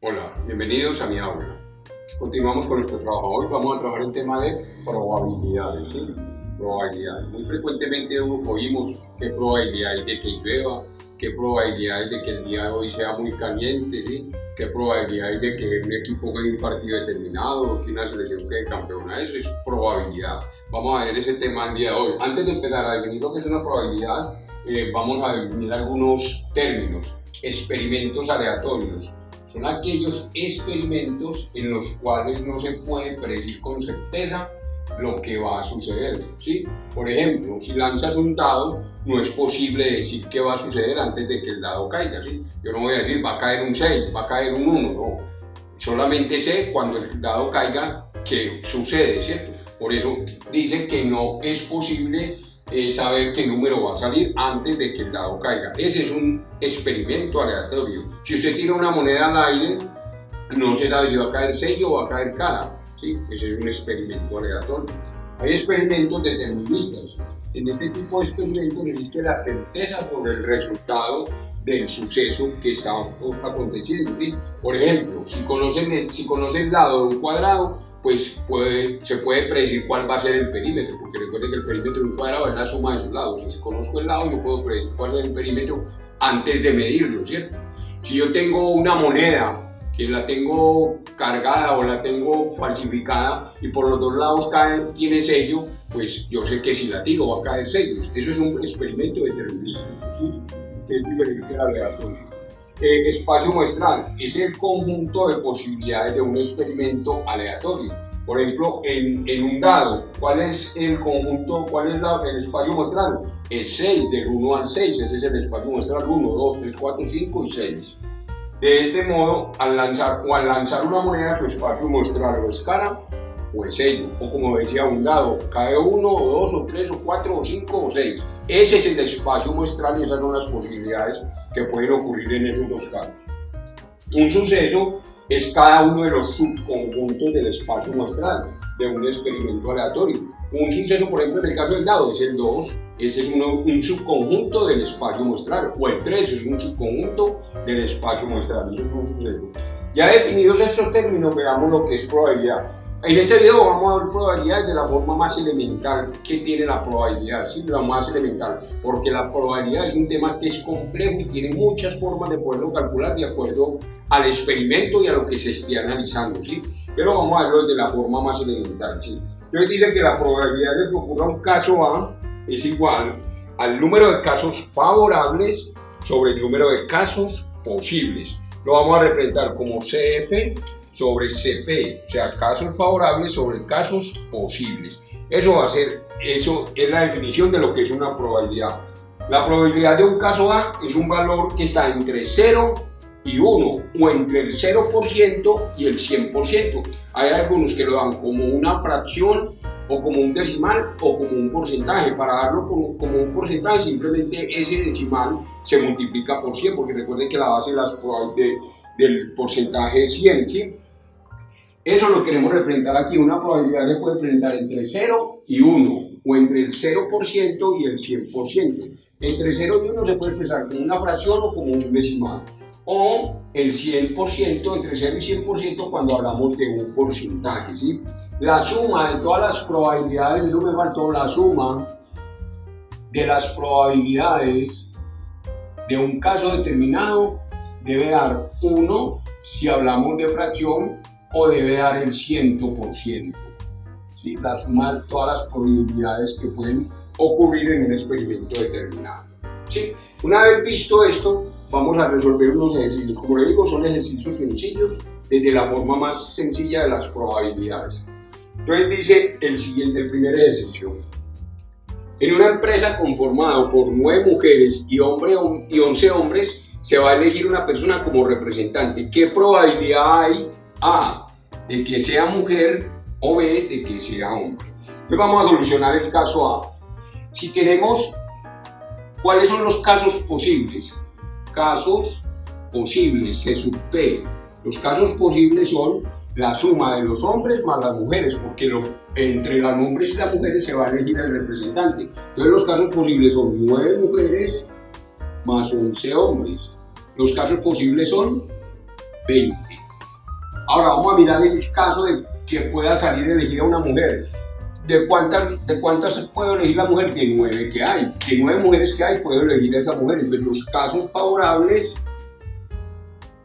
Hola, bienvenidos a mi aula. Continuamos con nuestro trabajo. Hoy vamos a trabajar el tema de probabilidades, ¿sí? Probabilidades. Muy frecuentemente oímos qué probabilidad hay de que llueva, qué probabilidad hay de que el día de hoy sea muy caliente, ¿sí? Qué probabilidad hay de que un equipo gane un partido determinado, que una selección quede campeona. Eso es probabilidad. Vamos a ver ese tema el día de hoy. Antes de empezar a definir lo que es una probabilidad, vamos a definir algunos términos. Experimentos aleatorios. Son aquellos experimentos en los cuales no se puede predecir con certeza lo que va a suceder, ¿sí? Por ejemplo, si lanzas un dado, no es posible decir qué va a suceder antes de que el dado caiga, ¿sí? Yo no voy a decir va a caer un 6, va a caer un 1, no. Solamente sé cuando el dado caiga qué sucede, ¿cierto? Por eso dice que no es posible saber qué número va a salir antes de que el dado caiga. Ese es un experimento aleatorio. Si usted tira una moneda al aire, no se sabe si va a caer sello o va a caer cara, ¿sí? Ese es un experimento aleatorio. Hay experimentos deterministas. En este tipo de experimentos existe la certeza sobre el resultado del suceso que está aconteciendo, ¿sí? Por ejemplo, si conoce el lado de un cuadrado, pues se puede predecir cuál va a ser el perímetro, porque recuerden que el perímetro de un cuadrado es la suma de sus lados. Si conozco el lado, yo puedo predecir cuál es el perímetro antes de medirlo, ¿cierto? Si yo tengo una moneda que la tengo cargada o la tengo falsificada y por los dos lados tiene sello, pues yo sé que si la tiro va a caer sellos. Eso es un experimento determinístico, ¿sí? Que es diferente al aleatorio. Espacio muestral es el conjunto de posibilidades de un experimento aleatorio. Por ejemplo, en un dado, ¿cuál es el conjunto, el espacio muestral? Es 6, del 1 al 6, ese es el espacio muestral, 1, 2, 3, 4, 5 y 6. De este modo, al lanzar una moneda, su espacio muestral o es cara o es sello, o como decía un dado, cae 1 o 2 o 3 o 4 o 5 o 6. Ese es el espacio muestral y esas son las posibilidades que pueden ocurrir en esos dos casos. Un suceso es cada uno de los subconjuntos del espacio muestral de un experimento aleatorio. Un suceso, por ejemplo, en el caso del dado, es el 2, ese es un subconjunto del espacio muestral, o el 3 es un subconjunto del espacio muestral, eso es un suceso. Ya definidos estos términos, veamos lo que es probabilidad. En este video vamos a ver probabilidades de la forma más elemental que tiene la probabilidad, ¿sí? La más elemental, porque la probabilidad es un tema que es complejo y tiene muchas formas de poderlo calcular de acuerdo al experimento y a lo que se esté analizando, ¿sí? Pero vamos a verlo de la forma más elemental, ¿sí? Entonces dice que la probabilidad de que ocurra un caso A es igual al número de casos favorables sobre el número de casos posibles. Lo vamos a representar como CF sobre CP, o sea, casos favorables sobre casos posibles. Eso es la definición de lo que es una probabilidad. La probabilidad de un caso A es un valor que está entre 0 y 1, o entre el 0% y el 100%. Hay algunos que lo dan como una fracción, o como un decimal, o como un porcentaje. Para darlo como un porcentaje, simplemente ese decimal se multiplica por 100, porque recuerden que la base del porcentaje es 100, ¿sí? Eso lo queremos representar aquí. Una probabilidad se puede representar entre 0 y 1, o entre el 0% y el 100%. Entre 0 y 1 se puede expresar como una fracción o como un decimal. O el 100%, entre 0 y 100% cuando hablamos de un porcentaje, ¿sí? La suma de todas las probabilidades, eso me faltó, la suma de las probabilidades de un caso determinado debe dar 1 si hablamos de fracción, o debe dar el 100%, ¿sí? La suma de todas las probabilidades que pueden ocurrir en un experimento determinado, ¿sí? Una vez visto esto, vamos a resolver unos ejercicios. Como les digo, son ejercicios sencillos, desde la forma más sencilla de las probabilidades. Entonces dice el primer ejercicio. En una empresa conformada por 9 mujeres y 11 hombres, se va a elegir una persona como representante. ¿Qué probabilidad hay? A, de que sea mujer, o B, de que sea hombre. Entonces vamos a solucionar el caso A. Si tenemos, ¿cuáles son los casos posibles? Casos posibles, C sub P. Los casos posibles son la suma de los hombres más las mujeres, porque entre los hombres y las mujeres se va a elegir el representante. Entonces los casos posibles son 9 mujeres más 11 hombres. Los casos posibles son 20. Ahora vamos a mirar el caso de que pueda salir elegida una mujer. ¿De cuántas puedo elegir la mujer? De 9 que hay. De 9 mujeres que hay, puedo elegir a esa mujer. Entonces los casos favorables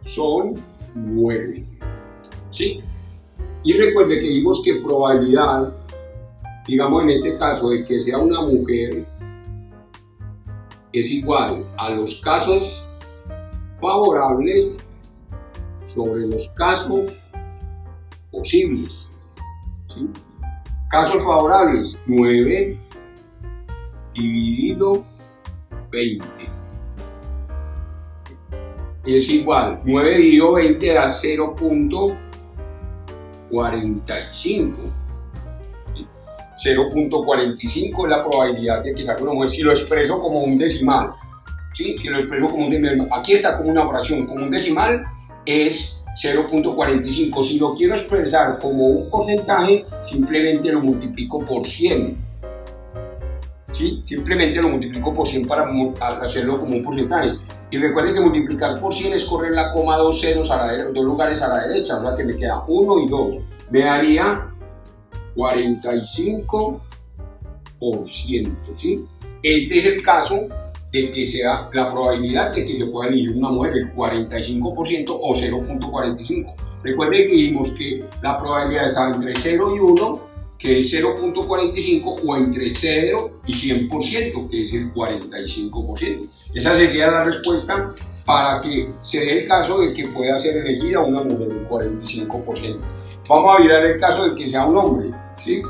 son 9. ¿Sí? Y recuerde que vimos que probabilidad, digamos en este caso, de que sea una mujer es igual a los casos favorables sobre los casos posibles. ¿Sí? Casos favorables, 9 dividido 20. Es igual, 9 dividido 20 da 0.45. 0.45 es la probabilidad de que salga una mujer. Si lo expreso como un decimal, ¿sí? Si lo expreso como un decimal, aquí está como una fracción, como un decimal es 0.45. Si lo quiero expresar como un porcentaje, simplemente lo multiplico por 100. ¿Sí? Simplemente lo multiplico por 100 para hacerlo como un porcentaje. Y recuerden que multiplicar por 100 es correr la coma 2 ceros dos lugares a la derecha, o sea que me queda 1 y 2. Me daría 45%. ¿Sí? Este es el caso de que sea la probabilidad de que se pueda elegir una mujer, el 45% o 0.45. Recuerden que dijimos que la probabilidad estaba entre 0 y 1, que es 0.45, o entre 0 y 100%, que es el 45%. Esa sería la respuesta para que se dé el caso de que pueda ser elegida una mujer, el 45%. Vamos a mirar el caso de que sea un hombre, ¿sí?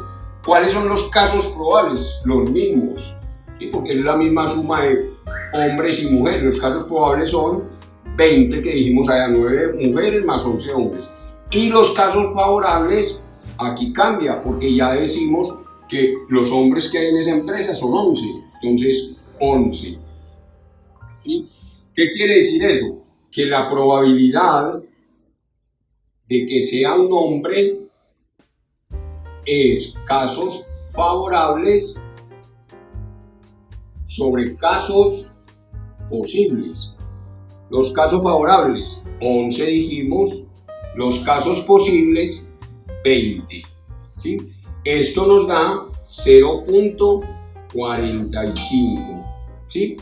¿Cuáles son los casos probables? Los mismos, ¿sí? Porque es la misma suma de hombres y mujeres. Los casos probables son 20, que dijimos allá, 9 mujeres más 11 hombres. Y los casos favorables, aquí cambia, porque ya decimos que los hombres que hay en esa empresa son 11, entonces 11. ¿Sí? ¿Qué quiere decir eso? Que la probabilidad de que sea un hombre es casos favorables sobre casos posibles. Los casos favorables, 11 dijimos, los casos posibles, 20. ¿Sí? Esto nos da 0.45. ¿Sí?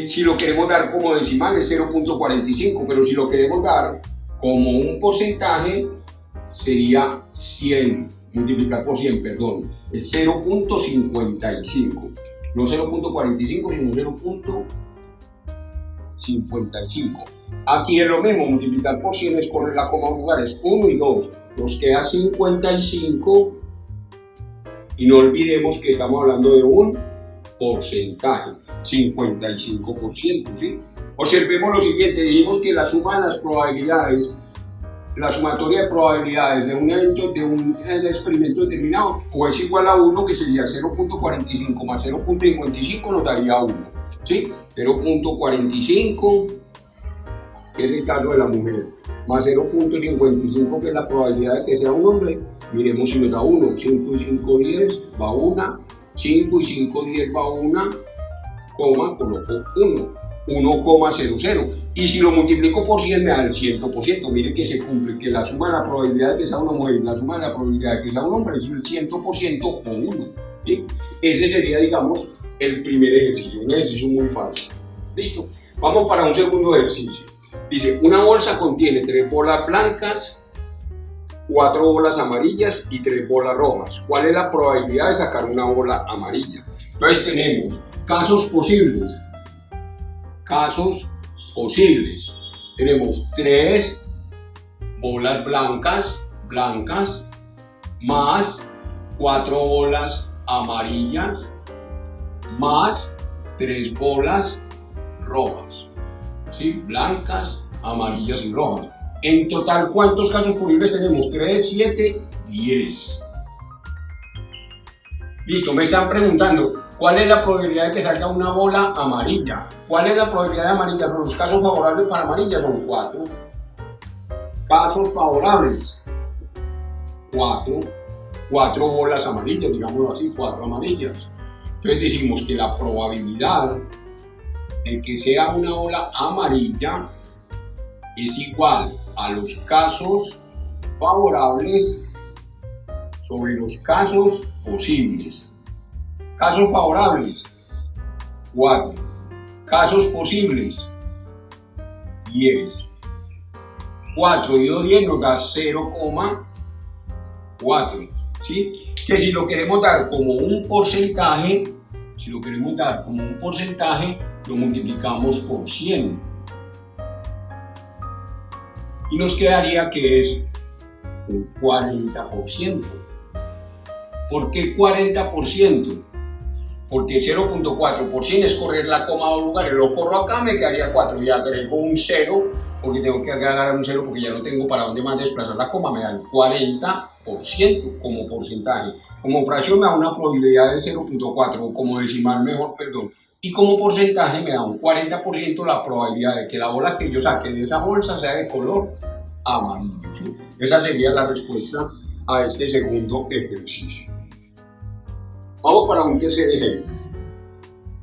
Si lo queremos dar como decimal es 0.45, pero si lo queremos dar como un porcentaje sería 100, multiplicar por 100, perdón, es 0.55, no 0.45 sino 0.55. Aquí es lo mismo, multiplicar por 100 es correr la coma a lugares, 1 y 2, nos queda 55, y no olvidemos que estamos hablando de un porcentaje, 55%, ¿sí? Observemos lo siguiente, dijimos que la suma de las probabilidades, la sumatoria de probabilidades de un evento, de un experimento determinado, o es igual a 1, que sería 0.45 más 0.55 nos daría 1, ¿sí? 0.45, que es el caso de la mujer, más 0.55, que es la probabilidad de que sea un hombre. Miremos si nos da 1, 5 y 5, 10, va 1, 5 y 5, 10 va 1, coma, coloco 1. 1,00, y si lo multiplico por 100 me da el 100%. Mire que se cumple, que la suma de la probabilidad de que sea una mujer y la suma de la probabilidad de que sea un hombre es el 100% o 1. ¿Sí? Ese sería, digamos, el primer ejercicio, un ejercicio muy fácil. ¿Listo? Vamos para un segundo ejercicio. Dice, una bolsa contiene 3 bolas blancas, 4 bolas amarillas y 3 bolas rojas. ¿Cuál es la probabilidad de sacar una bola amarilla? Entonces tenemos casos posibles. Casos posibles. Tenemos 3 bolas blancas más 4 bolas amarillas más 3 bolas rojas. ¿Sí? ¿sí? Blancas, amarillas y rojas. En total, ¿cuántos casos posibles tenemos? 3, 7, 10. Listo, me están preguntando, ¿cuál es la probabilidad de que salga una bola amarilla? ¿Cuál es la probabilidad de amarilla? Los casos favorables para amarilla son 4. Casos favorables, 4 bolas amarillas, digámoslo así, 4 amarillas. Entonces decimos que la probabilidad de que sea una bola amarilla es igual a los casos favorables sobre los casos posibles. Casos favorables, 4. Casos posibles, 10. 4 y 2, 10 nos da 0,4. ¿Sí? Que si lo queremos dar como un porcentaje, lo multiplicamos por 100. Y nos quedaría que es un 40%. ¿Por qué 40%? Porque 0.4 por 100 es correr la coma a 2 lugares. Lo corro acá, me quedaría 4 y agrego un 0, porque tengo que agregar un 0 porque ya no tengo para dónde más desplazar la coma. Me da el 40% como porcentaje. Como fracción me da una probabilidad de 0.4, o como decimal mejor, perdón. Y como porcentaje me da un 40% la probabilidad de que la bola que yo saque de esa bolsa sea de color amarillo. ¿Sí? Esa sería la respuesta a este segundo ejercicio. Vamos para un tercer ejemplo.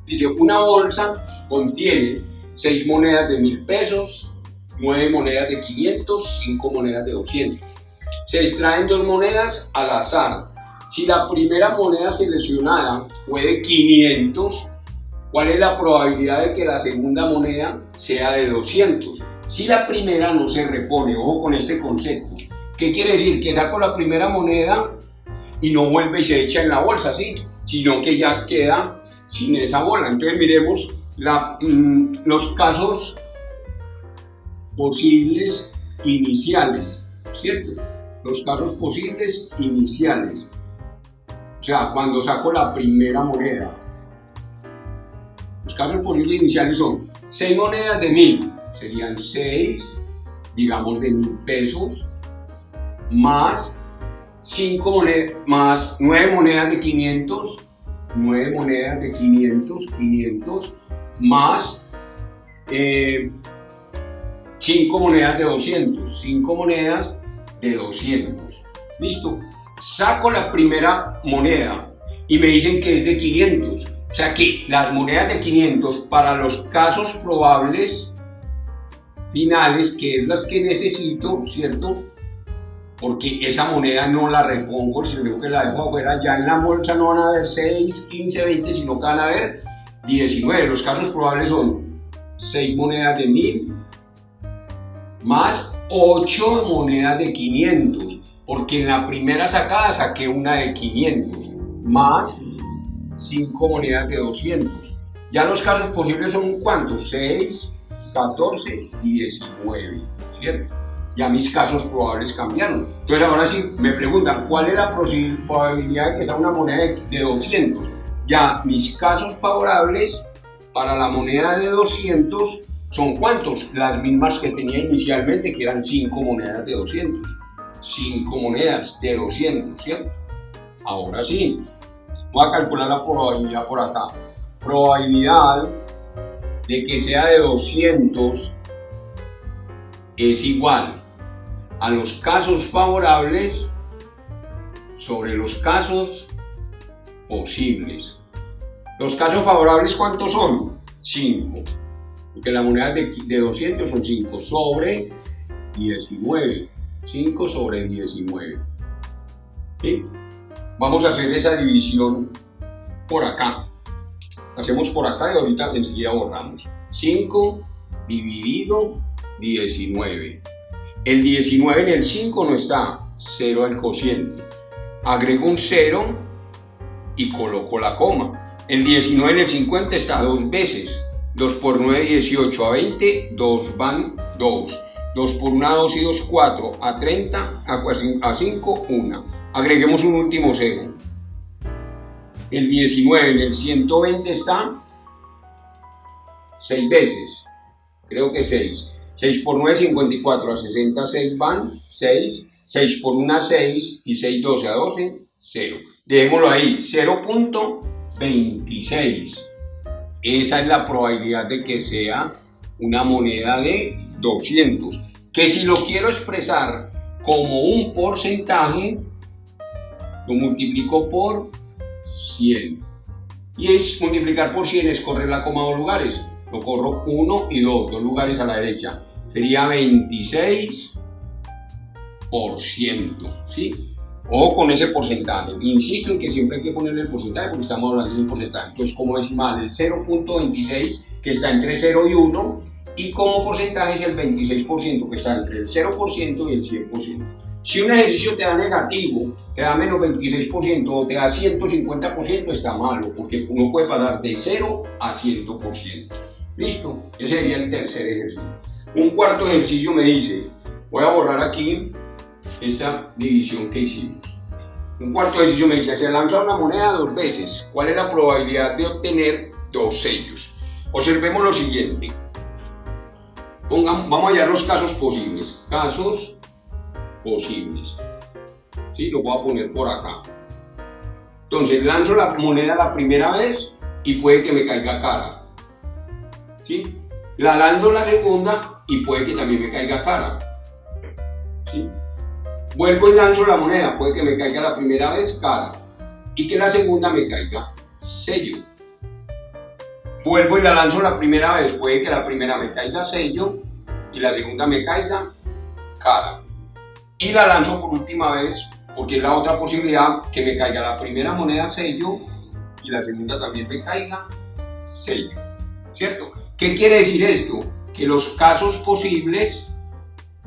Dice, una bolsa contiene 6 monedas de 1000 pesos, 9 monedas de 500, 5 monedas de 200. Se extraen 2 monedas al azar. Si la primera moneda seleccionada fue de 500, ¿cuál es la probabilidad de que la segunda moneda sea de 200? Si la primera no se repone, ojo con este concepto. ¿Qué quiere decir? Que saco la primera moneda y no vuelve y se echa en la bolsa, ¿sí? Sino que ya queda sin esa bola. Entonces miremos los casos posibles iniciales, ¿cierto? Los casos posibles iniciales. O sea, cuando saco la primera moneda. Los casos posibles iniciales son 6 monedas de 1000, serían 6, digamos, de 1000 pesos, más 5 monedas, más 9 monedas de 500, 9 monedas de 500, 500, más 5 monedas de 200, 5 monedas de 200. ¿Listo? Saco la primera moneda y me dicen que es de 500. O sea que las monedas de 500 para los casos probables finales, que es las que necesito, ¿cierto? Porque esa moneda no la repongo, sino que la dejo afuera. Ya en la bolsa no van a haber 6, 15, 20, sino que van a haber 19. Los casos probables son 6 monedas de 1000 más 8 monedas de 500, porque en la primera sacada saqué una de 500, más 5 monedas de 200. Ya los casos posibles son ¿cuántos? 6, 14 y 19, ¿cierto? Ya mis casos probables cambiaron. Entonces ahora sí me preguntan, ¿cuál es la probabilidad de que sea una moneda de 200? Ya mis casos favorables para la moneda de 200 son ¿cuántos? Las mismas que tenía inicialmente, que eran 5 monedas de 200. 5 monedas de 200, ¿cierto? Ahora sí, voy a calcular la probabilidad por acá. Probabilidad de que sea de 200 es igual a los casos favorables sobre los casos posibles. Los casos favorables, ¿cuántos son? 5. Porque las monedas de 200 son 5 sobre 19. 5 sobre 19. ¿Sí? Vamos a hacer esa división por acá. Hacemos por acá y ahorita enseguida borramos. 5 dividido 19. El 19 en el 5 no está, 0 el cociente. Agrego un 0 y coloco la coma. El 19 en el 50 está 2 veces. 2 por 9, 18, a 20, 2 van 2. 2 por 1, 2 y 2, 4, a 30, a 5, 1. Agreguemos un último 0. El 19 en el 120 está 6 veces. creo que 6. 6 por 9, 54, a 60, 6 van, 6. 6 por 1, 6, y 6, 12, a 12, 0. Dejémoslo ahí, 0.26. Esa es la probabilidad de que sea una moneda de 200. Que si lo quiero expresar como un porcentaje, lo multiplico por 100. Y es multiplicar por 100 es correr la coma 2 lugares. Lo corro 1 y 2 lugares a la derecha. Sería 26%, ¿sí? O con ese porcentaje. Insisto en que siempre hay que ponerle el porcentaje porque estamos hablando de un porcentaje. Entonces, como decimal, el 0.26 que está entre 0 y 1, y como porcentaje es el 26% que está entre el 0% y el 100%. Si un ejercicio te da negativo, te da menos 26% o te da 150%, está malo, porque uno puede pasar de 0 a 100%. ¿Listo? Ese sería el tercer ejercicio. Un cuarto ejercicio me dice, voy a borrar aquí esta división que hicimos. Un cuarto ejercicio me dice, se lanza una moneda 2 veces. ¿Cuál es la probabilidad de obtener 2 sellos? Observemos lo siguiente. Vamos a hallar los casos posibles. Casos posibles. ¿Sí? Lo voy a poner por acá. Entonces lanzo la moneda la primera vez y puede que me caiga cara. ¿Sí? La lanzo la segunda y puede que también me caiga cara. ¿Sí? Vuelvo y lanzo la moneda, puede que me caiga la primera vez cara y que la segunda me caiga sello. Vuelvo y la lanzo la primera vez, puede que la primera me caiga sello y la segunda me caiga cara. Y la lanzo por última vez porque es la otra posibilidad, que me caiga la primera moneda sello y la segunda también me caiga sello. ¿Cierto? ¿Qué quiere decir esto? Que los casos posibles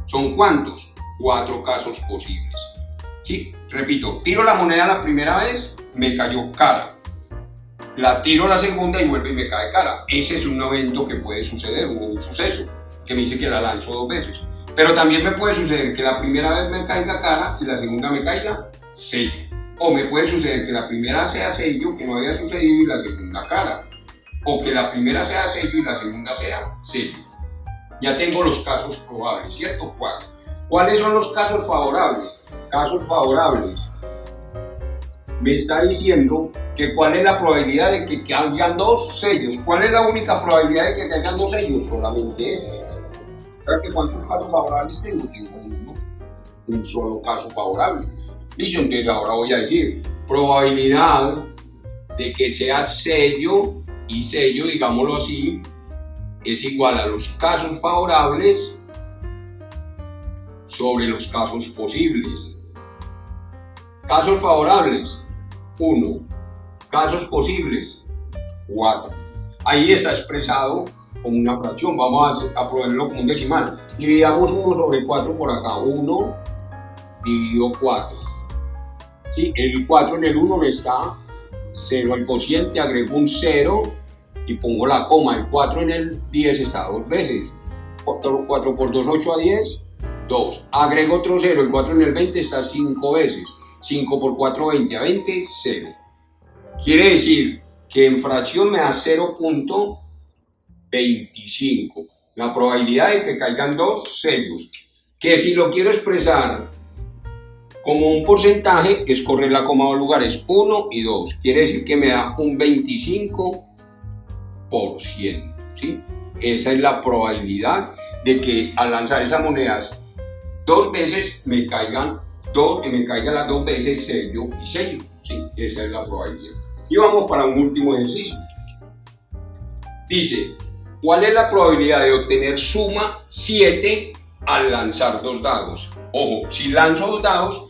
son ¿cuántos? 4 casos posibles. ¿Sí? Repito, tiro la moneda la primera vez, me cayó cara. La tiro la segunda y vuelve y me cae cara. Ese es un evento que puede suceder, un suceso, que me dice que la lanzo 2 veces. Pero también me puede suceder que la primera vez me caiga cara y la segunda me caiga sello. O me puede suceder que la primera sea sello, que no haya sucedido, y la segunda cara. O que la primera sea sello y la segunda sea sello. Ya tengo los casos probables, ¿cierto? 4. ¿Cuáles son los casos favorables? Casos favorables. Me está diciendo que cuál es la probabilidad de que caigan 2 sellos. ¿Cuál es la única probabilidad de que caigan 2 sellos? Solamente esa. ¿Sabes que cuántos casos favorables tengo? Tengo uno. Un solo caso favorable. Listo, entonces ahora voy a decir probabilidad de que sea sello y sello, digámoslo así, es igual a los casos favorables sobre los casos posibles. Casos favorables, 1. Casos posibles, 4. Ahí está expresado como una fracción. Vamos a probarlo como un decimal. Dividamos 1 sobre 4 por acá. 1 dividido 4. ¿Sí? El 4 en el 1 le está 0 al cociente, agrego un 0 y pongo la coma. El 4 en el 10 está 2 veces. 4 por 2, 8 a 10. 2. Agrego otro 0, el 4 en el 20 está 5 veces. 5 por 4, 20, a 20, 0. Quiere decir que en fracción me da 0.25. La probabilidad de que caigan 2 sellos. Que si lo quiero expresar como un porcentaje, es correr la coma 2 lugares, 1 y 2. Quiere decir que me da un 25%. ¿Sí? Esa es la probabilidad de que al lanzar esas monedas 2 veces me caigan las 2 veces sello y sello. ¿Sí? Esa es la probabilidad. Y vamos para un último ejercicio. Dice, ¿cuál es la probabilidad de obtener suma 7 al lanzar 2 dados? Ojo, si lanzo 2 dados,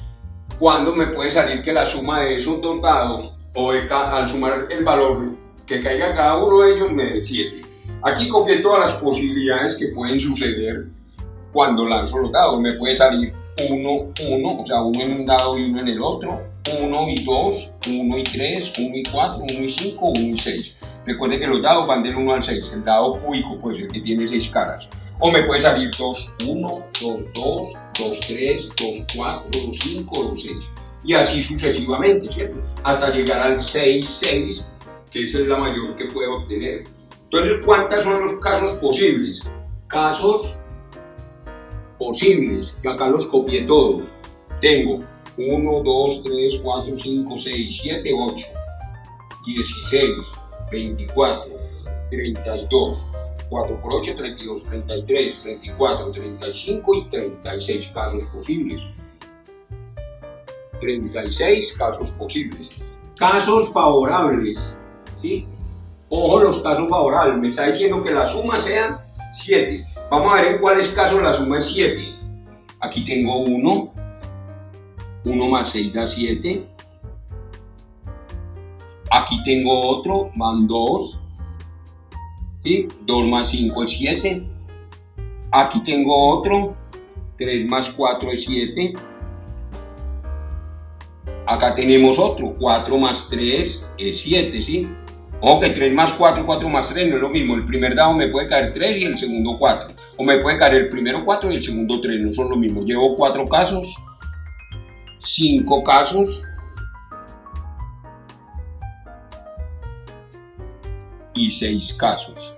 ¿cuándo me puede salir que la suma de esos 2 dados, o al sumar el valor que caiga cada uno de ellos, me dé 7? Aquí copié todas las posibilidades que pueden suceder cuando lanzo los dados. Me puede salir 1, 1, o sea, 1 en un dado y 1 en el otro, 1 y 2, 1 y 3, 1 y 4, 1 y 5, 1 y 6. Recuerde que los dados van del 1 al 6, el dado cúbico puede ser que tiene 6 caras. O me puede salir 2, 1, 2, 2, 2, 3, 2, 4, 2, 5, 2, 6. Y así sucesivamente, ¿cierto? Hasta llegar al 6, 6, que esa es la mayor que puedo obtener. Entonces, ¿cuántos son los casos posibles? casos posibles, que acá los copié todos. Tengo 1, 2, 3, 4, 5, 6, 7, 8, 16, 24, 32, 4 por 8, 32, 33, 34, 35 y 36 casos posibles. 36 casos posibles. Casos favorables, ¿sí? Ojo, los casos favorables. Me está diciendo que la suma sea 7. Vamos a ver en cuáles casos la suma es 7. Aquí tengo 1. 1 más 6 da 7. Aquí tengo otro, van 2. ¿Sí? 2 más 5 es 7. Aquí tengo otro, 3 más 4 es 7. Acá tenemos otro, 4 más 3 es 7, ¿sí? Ojo que 3 más 4 y 4 más 3 no es lo mismo. El primer dado me puede caer 3 y el segundo 4. O me puede caer el primero 4 y el segundo 3, no son lo mismo. Llevo 4 casos, 5 casos y 6 casos.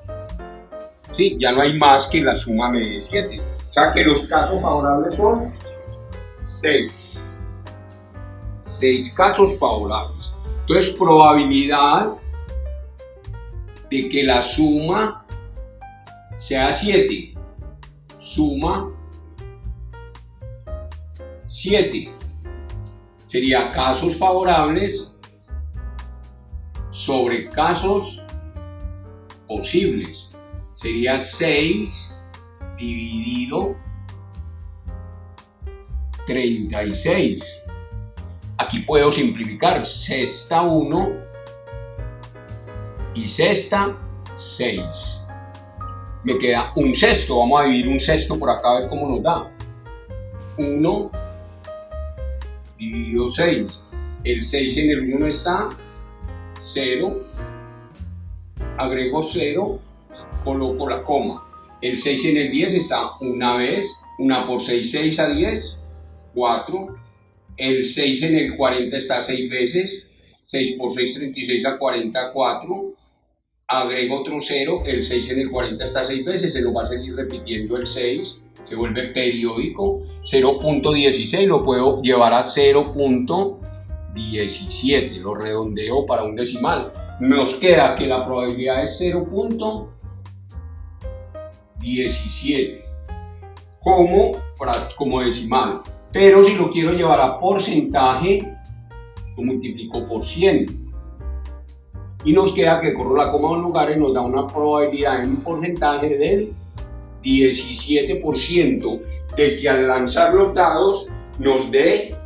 ¿Sí? Ya no hay más que la suma me dé 7. O sea que los casos favorables son 6. 6 casos favorables. Entonces, probabilidad de que la suma sea 7. Suma 7. Sería casos favorables sobre casos posibles. Sería 6 dividido 36. Aquí puedo simplificar, sexta 1 y sexta 6. Me queda un sexto, vamos a dividir un sexto por acá a ver cómo nos da. 1 dividido 6. El 6 en el 1 está 0. Agrego 0, coloco la coma. El 6 en el 10 está una vez, 1 por 6, 6 a 10, 4. El 6 en el 40 está 6 veces, 6 por 6, 36 a 40, 4. Agrego otro 0, el 6 en el 40 está 6 veces, se lo va a seguir repitiendo el 6, se vuelve periódico. 0.16 lo puedo llevar a 0.17, lo redondeo para un decimal. Nos queda que la probabilidad es 0.17 como decimal. Pero si lo quiero llevar a porcentaje, lo multiplico por 100. Y nos queda que corro la coma a un lugar y nos da una probabilidad en un porcentaje del 17% de que al lanzar los dados nos dé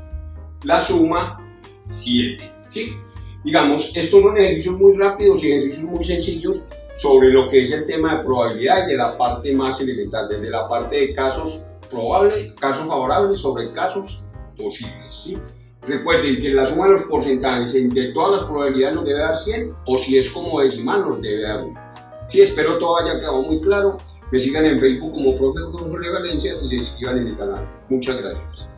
la suma 7. ¿Sí? Digamos, estos son ejercicios muy rápidos y ejercicios muy sencillos sobre lo que es el tema de probabilidad y de la parte más elemental, desde la parte de casos probables, casos favorables sobre casos posibles. ¿Sí? Recuerden que la suma de los porcentajes de todas las probabilidades nos debe dar 100, o si es como decimal nos debe dar 1. Sí, espero todo haya quedado muy claro. Me sigan en Facebook como Profe Jorge Valencia y se inscriban en el canal. Muchas gracias.